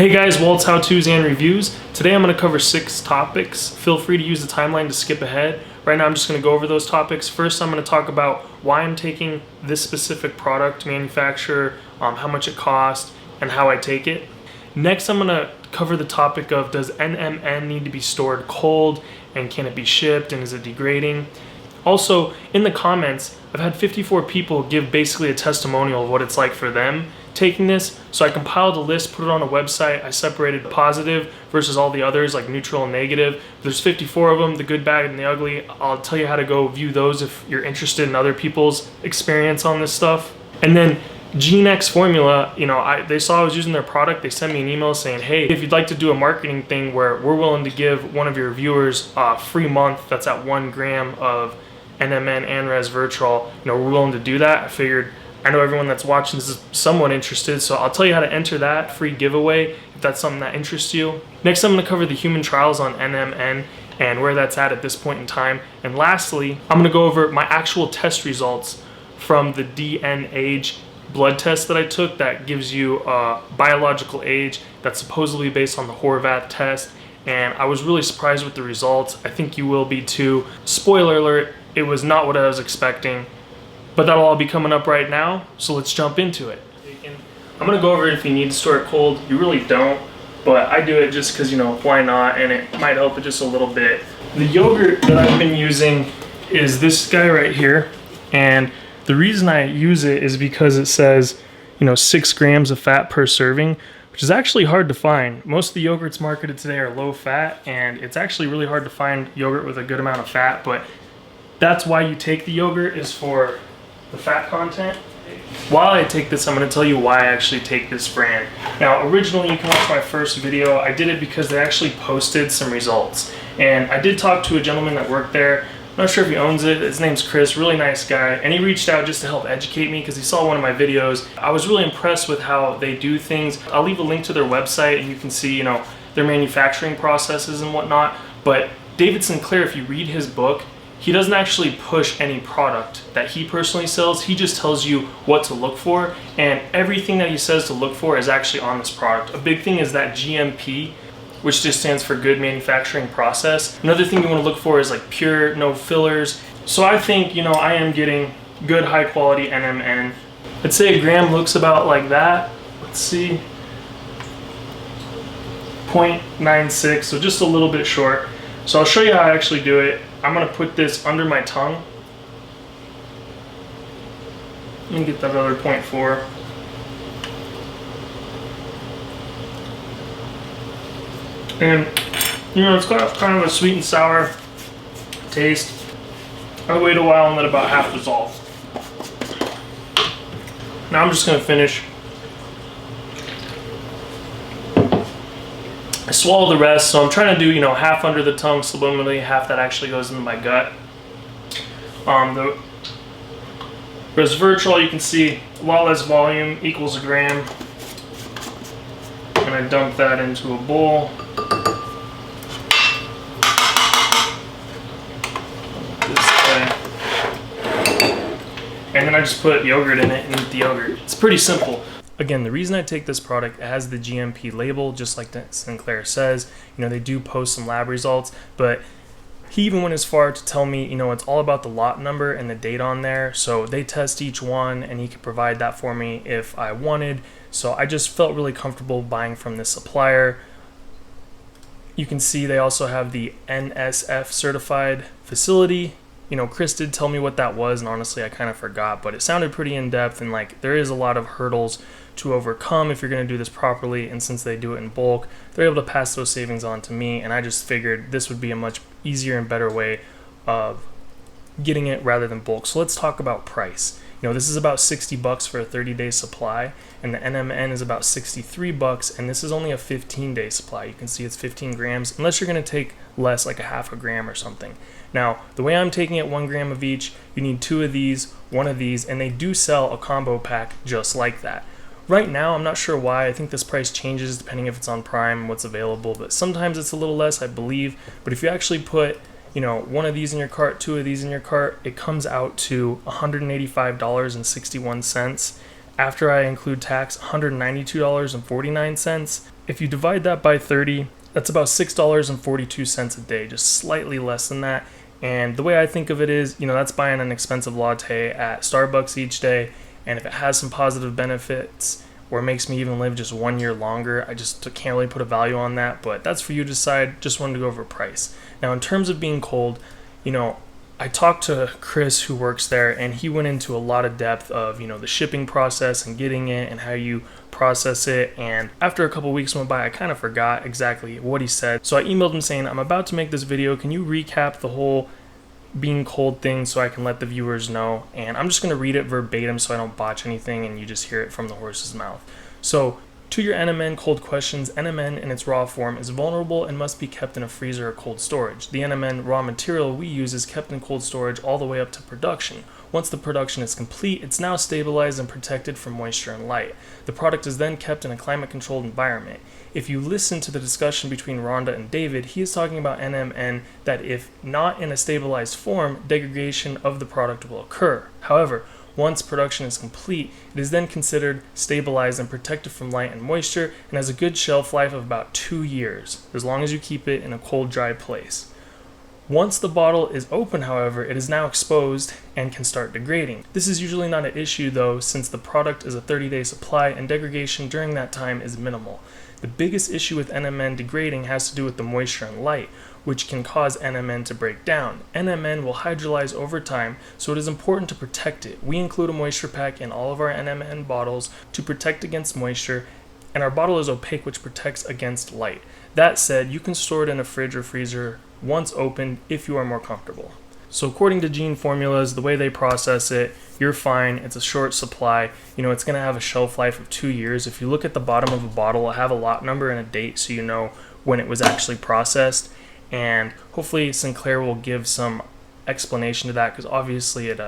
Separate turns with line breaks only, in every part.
Hey guys, Walt's How-Tos and Reviews. Today I'm going to cover 6 topics. Feel free to use the timeline to skip ahead. Right now I'm just going to go over those topics. First I'm going to talk about why I'm taking this specific product, manufacturer, how much it costs, and how I take it. Next I'm going to cover the topic of does NMN need to be stored cold, and can it be shipped, and is it degrading? Also, in the comments, I've had 54 people give basically a testimonial of what it's like for them taking this, so I compiled a list, put it on a website. I separated positive versus all the others, like neutral and negative. There's 54 of them, the good, bad, and the ugly. I'll tell you how to go view those if you're interested in other people's experience on this stuff. And then GeneX Formula, they saw I was using their product. They sent me an email saying, hey, if you'd like to do a marketing thing where we're willing to give one of your viewers a free month that's at 1 gram of NMN and Resveratrol, we're willing to do that. I figured, I know everyone that's watching this is somewhat interested, so I'll tell you how to enter that free giveaway if that's something that interests you. Next, I'm going to cover the human trials on NMN and where that's at this point in time. And lastly, I'm going to go over my actual test results from the DN-Age blood test that I took that gives you a biological age that's supposedly based on the Horvath test. And I was really surprised with the results. I think you will be too. Spoiler alert, it was not what I was expecting. But that'll all be coming up right now, so let's jump into it. I'm gonna go over it if you need to store it cold. You really don't, but I do it just because, why not, and it might help it just a little bit. The yogurt that I've been using is this guy right here, and the reason I use it is because it says, 6 grams of fat per serving, which is actually hard to find. Most of the yogurts marketed today are low fat, and it's actually really hard to find yogurt with a good amount of fat, but that's why you take the yogurt, is for the fat content. While I take this, I'm going to tell you why I actually take this brand. Now, originally, you can watch my first video. I did it because they actually posted some results. And I did talk to a gentleman that worked there. I'm not sure if he owns it. His name's Chris, really nice guy. And he reached out just to help educate me because he saw one of my videos. I was really impressed with how they do things. I'll leave a link to their website and you can see, their manufacturing processes and whatnot. But David Sinclair, if you read his book, he doesn't actually push any product that he personally sells. He just tells you what to look for, and everything that he says to look for is actually on this product. A big thing is that GMP, which just stands for good manufacturing process. Another thing you want to look for is like pure, no fillers. So I think, I am getting good high quality NMN. I'd say a gram looks about like that. Let's see. 0.96, so just a little bit short. So I'll show you how I actually do it. I'm going to put this under my tongue. Let me get that other 0.4. And, it's got kind of a sweet and sour taste. I wait a while and let about half dissolve. Now I'm just going to finish. I swallow the rest, so I'm trying to do, half under the tongue subliminally, half that actually goes into my gut. The resveratrol, you can see a lot less volume, equals a gram. And I dump that into a bowl. This way. And then I just put yogurt in it and eat the yogurt. It's pretty simple. Again, the reason I take this product, it has the GMP label, just like Sinclair says. They do post some lab results, but he even went as far to tell me, it's all about the lot number and the date on there. So they test each one, and he could provide that for me if I wanted. So I just felt really comfortable buying from this supplier. You can see they also have the NSF certified facility. Chris did tell me what that was, and honestly, I kind of forgot, but it sounded pretty in-depth, and there is a lot of hurdles to overcome if you're going to do this properly, and since they do it in bulk, they're able to pass those savings on to me, and I just figured this would be a much easier and better way of getting it rather than bulk. So let's talk about price. This is about $60 for a 30-day supply, and the NMN is about $63, and this is only a 15-day supply. You can see it's 15 grams, unless you're going to take less, like a half a gram or something. Now, the way I'm taking it, 1 gram of each, you need 2 of these, 1 of these, and they do sell a combo pack just like that. Right now, I'm not sure why. I think this price changes depending if it's on Prime and what's available, but sometimes it's a little less, I believe. But if you actually put 1 of these in your cart, 2 of these in your cart, it comes out to $185.61. After I include tax, $192.49. If you divide that by 30, that's about $6.42 a day, just slightly less than that. And the way I think of it is, that's buying an expensive latte at Starbucks each day. And if it has some positive benefits or makes me even live just 1 year longer, I just can't really put a value on that. But that's for you to decide. Just wanted to go over price. Now, in terms of being cold, I talked to Chris who works there, and he went into a lot of depth of, the shipping process and getting it and how you process it. And after a couple weeks went by, I kind of forgot exactly what he said. So I emailed him saying, I'm about to make this video. Can you recap the whole being cold thing so I can let the viewers know? And I'm just going to read it verbatim so I don't botch anything and you just hear it from the horse's mouth. So, to your NMN cold questions, NMN in its raw form is vulnerable and must be kept in a freezer or cold storage. The NMN raw material we use is kept in cold storage all the way up to production. Once the production is complete, it's now stabilized and protected from moisture and light. The product is then kept in a climate-controlled environment. If you listen to the discussion between Rhonda and David, he is talking about NMN that if not in a stabilized form, degradation of the product will occur. However, once production is complete, it is then considered stabilized and protected from light and moisture and has a good shelf life of about 2 years, as long as you keep it in a cold, dry place. Once the bottle is open, however, it is now exposed and can start degrading. This is usually not an issue though, since the product is a 30-day supply and degradation during that time is minimal. The biggest issue with NMN degrading has to do with the moisture and light, which can cause NMN to break down. NMN will hydrolyze over time, so it is important to protect it. We include a moisture pack in all of our NMN bottles to protect against moisture, and our bottle is opaque, which protects against light. That said, you can store it in a fridge or freezer once opened if you are more comfortable. So according to Gene Formulas, the way they process it, you're fine. It's a short supply. It's going to have a shelf life of 2 years. If you look at the bottom of a bottle, it'll have a lot number and a date so you know when it was actually processed. And hopefully Sinclair will give some explanation to that, because obviously it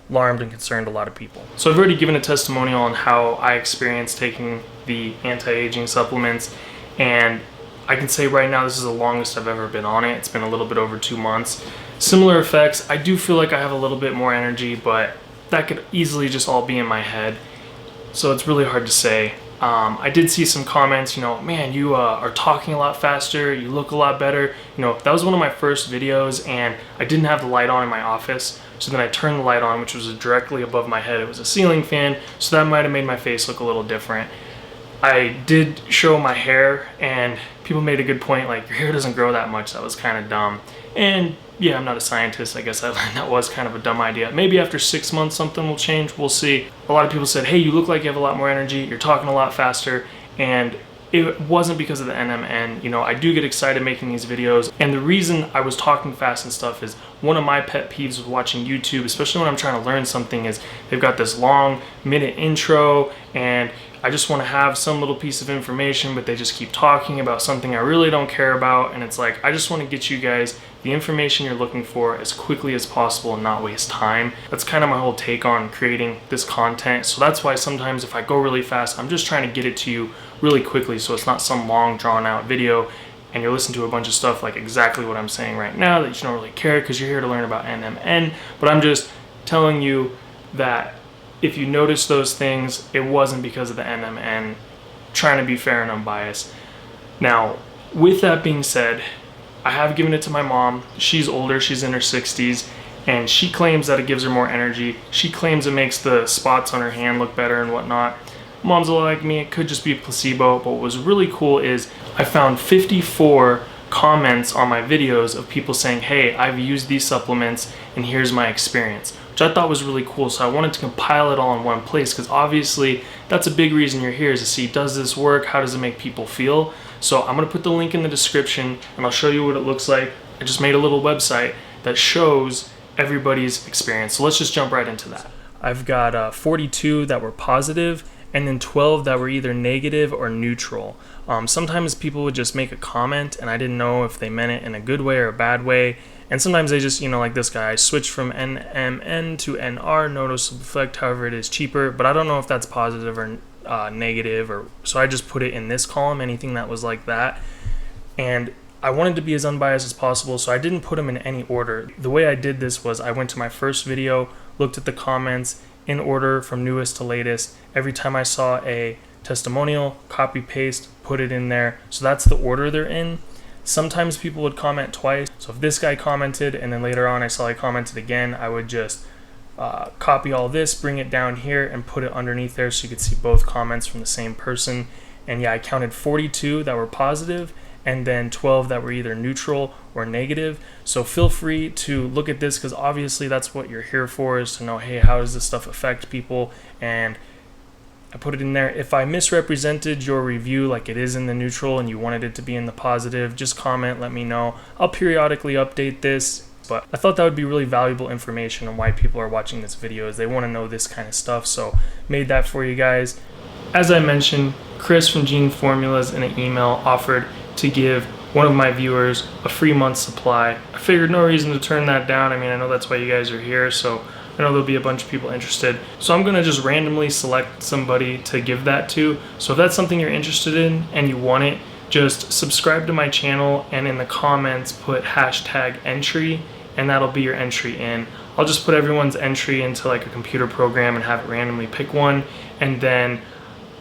alarmed and concerned a lot of people. So I've already given a testimonial on how I experienced taking the anti-aging supplements, and I can say right now this is the longest I've ever been on it. It's been a little bit over 2 months. Similar effects. I do feel like I have a little bit more energy, but that could easily just all be in my head. So it's really hard to say. I did see some comments, man, you are talking a lot faster, you look a lot better. That was one of my first videos, and I didn't have the light on in my office. So then I turned the light on, which was directly above my head. It was a ceiling fan, so that might have made my face look a little different. I did show my hair, and people made a good point, like, your hair doesn't grow that much. That was kind of dumb. And yeah, I'm not a scientist. I guess I learned that was kind of a dumb idea. Maybe after 6 months something will change. We'll see. A lot of people said, hey, you look like you have a lot more energy. You're talking a lot faster. And it wasn't because of the NMN. I do get excited making these videos. And the reason I was talking fast and stuff is one of my pet peeves with watching YouTube, especially when I'm trying to learn something, is they've got this long minute intro, and I just want to have some little piece of information, but they just keep talking about something I really don't care about. And it's like, I just want to get you guys the information you're looking for as quickly as possible and not waste time. That's kind of my whole take on creating this content. So that's why sometimes if I go really fast, I'm just trying to get it to you really quickly, so it's not some long drawn out video and you're listening to a bunch of stuff like exactly what I'm saying right now that you don't really care because you're here to learn about NMN. But I'm just telling you that if you notice those things, it wasn't because of the NMN. Trying to be fair and unbiased. Now, with that being said, I have given it to my mom. She's older, she's in her 60s, and she claims that it gives her more energy. She claims it makes the spots on her hand look better and whatnot. Mom's a lot like me, it could just be placebo, but what was really cool is I found 54 comments on my videos of people saying, hey, I've used these supplements and here's my experience, which I thought was really cool. So I wanted to compile it all in one place, because obviously that's a big reason you're here, is to see, does this work? How does it make people feel? So I'm going to put the link in the description and I'll show you what it looks like. I just made a little website that shows everybody's experience. So let's just jump right into that. I've got 42 that were positive, and then 12 that were either negative or neutral. Sometimes people would just make a comment and I didn't know if they meant it in a good way or a bad way. And sometimes they just, like this guy, I switched from NMN to NR, noticeable effect, however it is cheaper, but I don't know if that's positive or negative, or so I just put it in this column, anything that was like that. And I wanted to be as unbiased as possible, so I didn't put them in any order. The way I did this was I went to my first video, looked at the comments in order from newest to latest. Every time I saw a testimonial, copy paste, put it in there. So that's the order they're in. Sometimes people would comment twice. So if this guy commented and then later on I saw he commented again, I would just copy all this, bring it down here and put it underneath there so you could see both comments from the same person. And yeah, I counted 42 that were positive and then 12 that were either neutral or negative. So feel free to look at this because obviously that's what you're here for, is to know, hey, how does this stuff affect people? And I put it in there. If I misrepresented your review, like it is in the neutral and you wanted it to be in the positive, just comment, let me know. I'll periodically update this, but I thought that would be really valuable information on why people are watching this video, is they want to know this kind of stuff. So made that for you guys. As I mentioned, Chris from Gene Formulas in an email offered to give one of my viewers a free month supply. I figured no reason to turn that down. I mean, I know that's why you guys are here, so I know there'll be a bunch of people interested. So I'm gonna just randomly select somebody to give that to. So if that's something you're interested in and you want it, just subscribe to my channel and in the comments put #entry and that'll be your entry in. I'll just put everyone's entry into like a computer program and have it randomly pick one. And then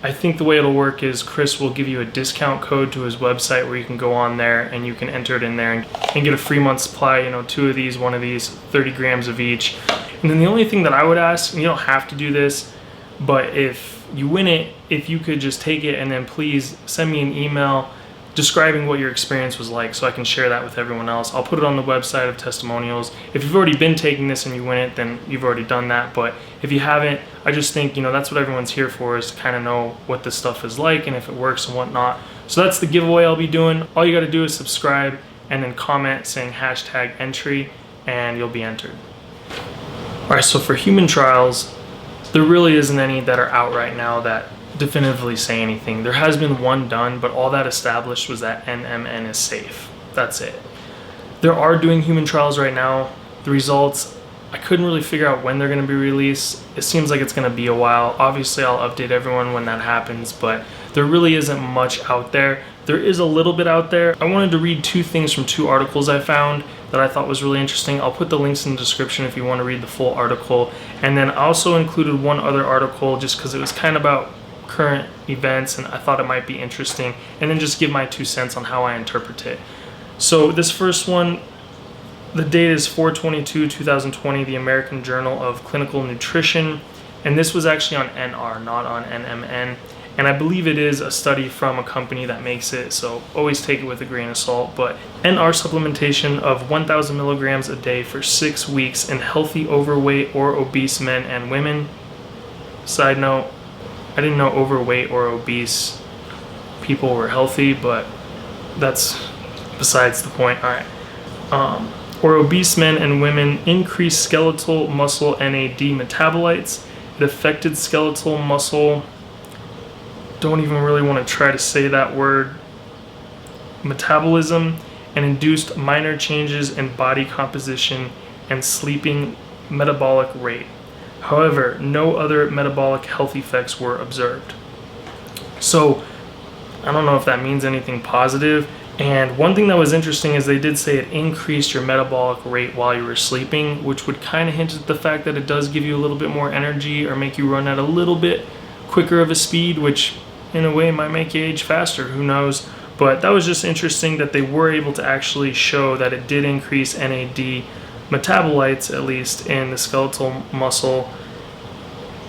I think the way it'll work is Chris will give you a discount code to his website where you can go on there and you can enter it in there and get a free month supply, you know, 2 of these, 1 of these, 30 grams of each. And then the only thing that I would ask, and you don't have to do this, but if you win it, if you could just take it and then please send me an email describing what your experience was like so I can share that with everyone else. I'll put it on the website of Testimonials. If you've already been taking this and you win it, then you've already done that. But if you haven't, I just think, you know, that's what everyone's here for, is to kind of know what this stuff is like and if it works and whatnot. So that's the giveaway I'll be doing. All you got to do is subscribe and then comment saying #entry and you'll be entered. All right, so for human trials, there really isn't any that are out right now that definitively say anything. There has been one done, but all that established was that NMN is safe. That's it. There are doing human trials right now. The results, I couldn't really figure out when they're going to be released. It seems like it's going to be a while. Obviously, I'll update everyone when that happens, but there really isn't much out there. There is a little bit out there. I wanted to read 2 things from 2 articles I found that I thought was really interesting. I'll put the links in the description if you want to read the full article. And then I also included one other article just because it was kind of about current events and I thought it might be interesting, and then just give my 2 cents on how I interpret it. So this first one, the date is 4/22/2020, the American Journal of Clinical Nutrition, and this was actually on NR, not on NMN, and I believe it is a study from a company that makes it, so always take it with a grain of salt. But NR supplementation of 1,000 milligrams a day for 6 weeks in healthy overweight or obese men and women. Side note, I didn't know overweight or obese people were healthy, but that's besides the point. All right. Or obese men and women increased skeletal muscle NAD metabolites. It affected skeletal muscle, don't even really want to try to say that word, metabolism, and induced minor changes in body composition and sleeping metabolic rate. However, no other metabolic health effects were observed. So I don't know if that means anything positive. And one thing that was interesting is they did say it increased your metabolic rate while you were sleeping, which would kind of hint at the fact that it does give you a little bit more energy or make you run at a little bit quicker of a speed, which in a way might make you age faster, who knows. But that was just interesting that they were able to actually show that it did increase NAD metabolites, at least in the skeletal muscle,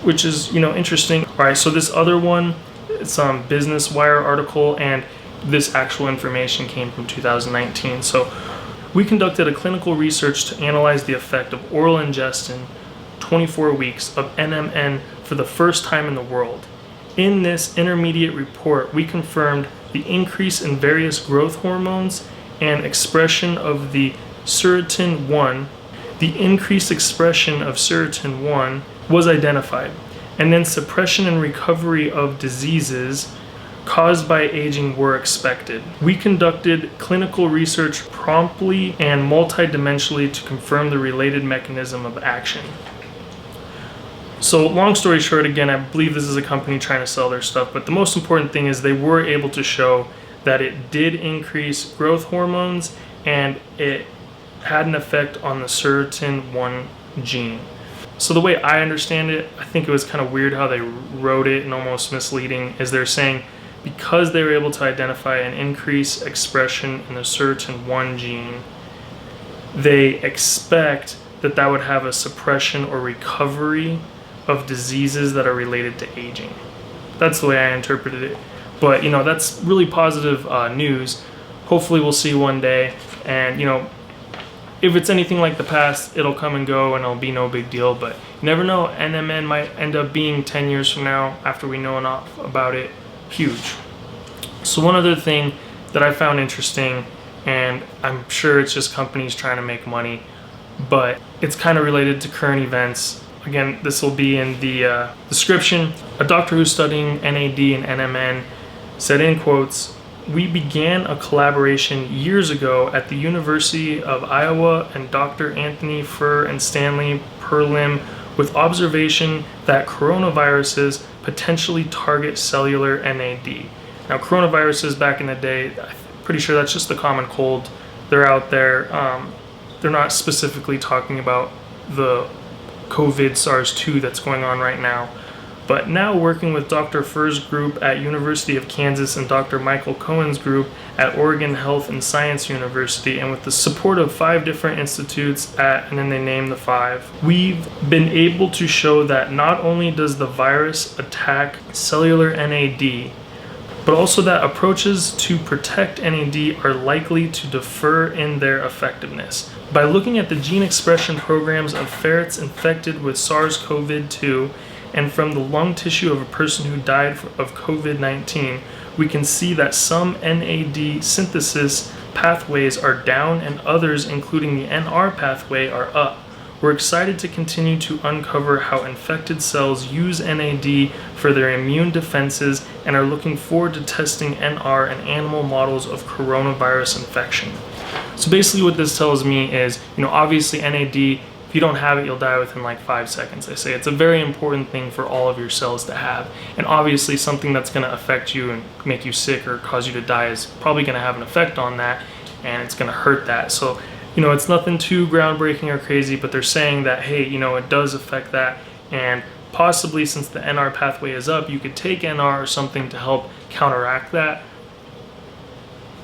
which is, you know, interesting. All right, so this other one, it's a Business Wire article, and this actual information came from 2019. So we conducted a clinical research to analyze the effect of oral ingestion 24 weeks of NMN for the first time in the world. In this intermediate report, we confirmed the increase in various growth hormones and expression of the serotonin 1, the increased expression of serotonin 1 was identified, and then suppression and recovery of diseases caused by aging were expected. We conducted clinical research promptly and multidimensionally to confirm the related mechanism of action. So long story short, again, I believe this is a company trying to sell their stuff, but the most important thing is they were able to show that it did increase growth hormones and it had an effect on the serotonin 1 gene. So the way I understand it, I think it was kind of weird how they wrote it and almost misleading, is they're saying because they were able to identify an increased expression in a certain one gene, they expect that that would have a suppression or recovery of diseases that are related to aging. That's the way I interpreted it. But, that's really positive news. Hopefully we'll see one day. And, if it's anything like the past, it'll come and go and it'll be no big deal. But you never know, NMN might end up being 10 years from now, after we know enough about it, huge. So one other thing that I found interesting, and I'm sure it's just companies trying to make money, but it's kind of related to current events. Again, this will be in the description. A doctor who's studying NAD and NMN said, in quotes, "We began a collaboration years ago at the University of Iowa and Dr. Anthony Furr and Stanley Perlim with observation that coronaviruses potentially target cellular NAD." Now, coronaviruses back in the day, I'm pretty sure that's just the common cold. They're out there. They're not specifically talking about the COVID SARS-2 that's going on right now. But now working with Dr. Furr's group at University of Kansas and Dr. Michael Cohen's group at Oregon Health and Science University, and with the support of 5 different institutes and then they name the 5, we've been able to show that not only does the virus attack cellular NAD, but also that approaches to protect NAD are likely to differ in their effectiveness. By looking at the gene expression programs of ferrets infected with SARS-CoV-2 and from the lung tissue of a person who died of COVID-19, we can see that some NAD synthesis pathways are down and others, including the NR pathway, are up. We're excited to continue to uncover how infected cells use NAD for their immune defenses and are looking forward to testing NR in animal models of coronavirus infection. So basically what this tells me is, obviously NAD, if you don't have it, you'll die within like 5 seconds. They say it's a very important thing for all of your cells to have. And obviously something that's going to affect you and make you sick or cause you to die is probably going to have an effect on that, and it's going to hurt that. So, it's nothing too groundbreaking or crazy, but they're saying that, hey, it does affect that. And possibly since the NR pathway is up, you could take NR or something to help counteract that.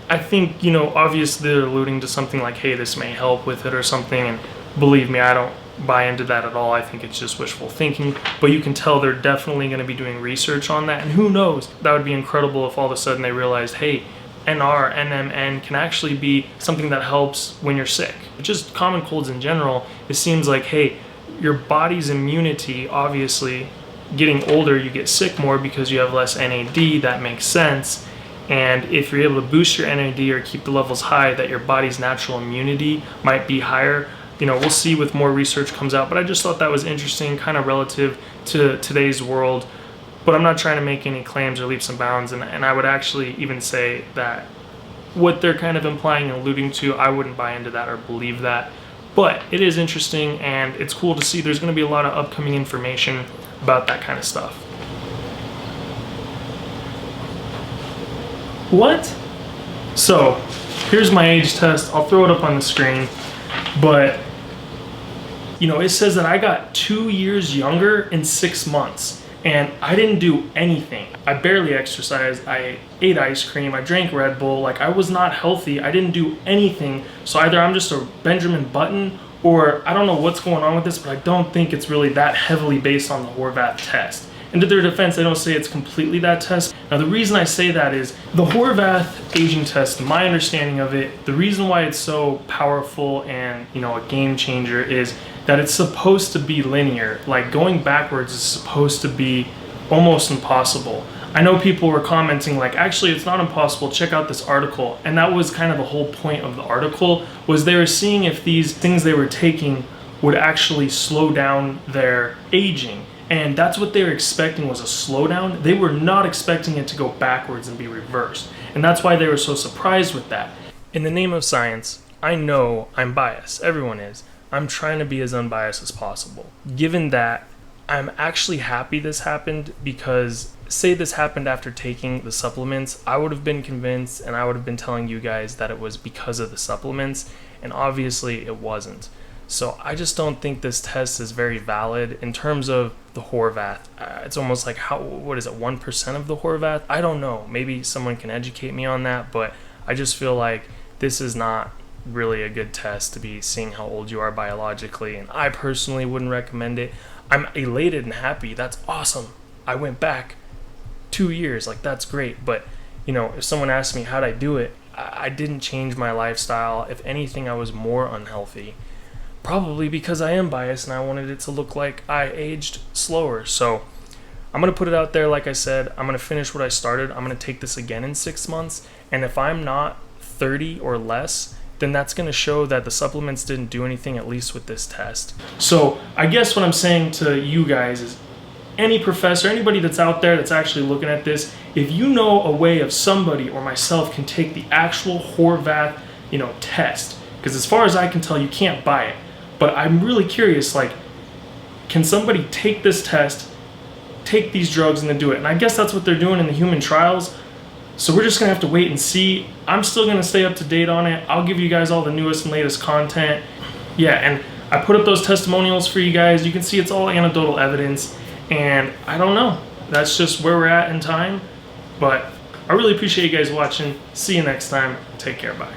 I think, obviously they're alluding to something like, hey, this may help with it or something. And believe me, I don't buy into that at all. I think it's just wishful thinking. But you can tell they're definitely going to be doing research on that. And who knows? That would be incredible if all of a sudden they realized, hey, NR, NMN can actually be something that helps when you're sick. Just common colds in general, it seems like, hey, your body's immunity, obviously, getting older, you get sick more because you have less NAD. That makes sense. And if you're able to boost your NAD or keep the levels high, that your body's natural immunity might be higher. We'll see with more research comes out. But I just thought that was interesting, kind of relative to today's world. But I'm not trying to make any claims or leaps and bounds, and I would actually even say that what they're kind of implying and alluding to, I wouldn't buy into that or believe that. But it is interesting, and it's cool to see there's going to be a lot of upcoming information about that kind of stuff. What? So, here's my age test. I'll throw it up on the screen. But, it says that I got 2 years younger in 6 months. And I didn't do anything. I barely exercised. I ate ice cream. I drank Red Bull. I was not healthy. I didn't do anything. So either I'm just a Benjamin Button, or I don't know what's going on with this, but I don't think it's really that heavily based on the Horvath test. And to their defense, they don't say it's completely that test. Now, the reason I say that is the Horvath aging test, my understanding of it, the reason why it's so powerful and, a game changer is that it's supposed to be linear. Going backwards is supposed to be almost impossible. I know people were commenting actually it's not impossible, check out this article. And that was kind of the whole point of the article, was they were seeing if these things they were taking would actually slow down their aging. And that's what they were expecting, was a slowdown. They were not expecting it to go backwards and be reversed. And that's why they were so surprised with that. In the name of science, I know I'm biased. Everyone is. I'm trying to be as unbiased as possible. Given that, I'm actually happy this happened, because say this happened after taking the supplements, I would have been convinced and I would have been telling you guys that it was because of the supplements, and obviously it wasn't. So I just don't think this test is very valid in terms of the Horvath. It's almost like, what is it, 1% of the Horvath? I don't know. Maybe someone can educate me on that, but I just feel like this is not really a good test to be seeing how old you are biologically, and I personally wouldn't recommend it. I'm elated and happy. That's awesome. I went back 2 years. Like, that's great. But, if someone asked me how'd I do it, I didn't change my lifestyle. If anything, I was more unhealthy. Probably because I am biased and I wanted it to look like I aged slower. So I'm going to put it out there. Like I said, I'm going to finish what I started. I'm going to take this again in 6 months. And if I'm not 30 or less, then that's going to show that the supplements didn't do anything, at least with this test. So I guess what I'm saying to you guys is, any professor, anybody that's out there that's actually looking at this, if you know a way of somebody or myself can take the actual Horvath, test, because as far as I can tell, you can't buy it. But I'm really curious, like, can somebody take this test, take these drugs, and then do it? And I guess that's what they're doing in the human trials. So we're just going to have to wait and see. I'm still going to stay up to date on it. I'll give you guys all the newest and latest content. Yeah, and I put up those testimonials for you guys. You can see it's all anecdotal evidence. And I don't know. That's just where we're at in time. But I really appreciate you guys watching. See you next time. Take care. Bye.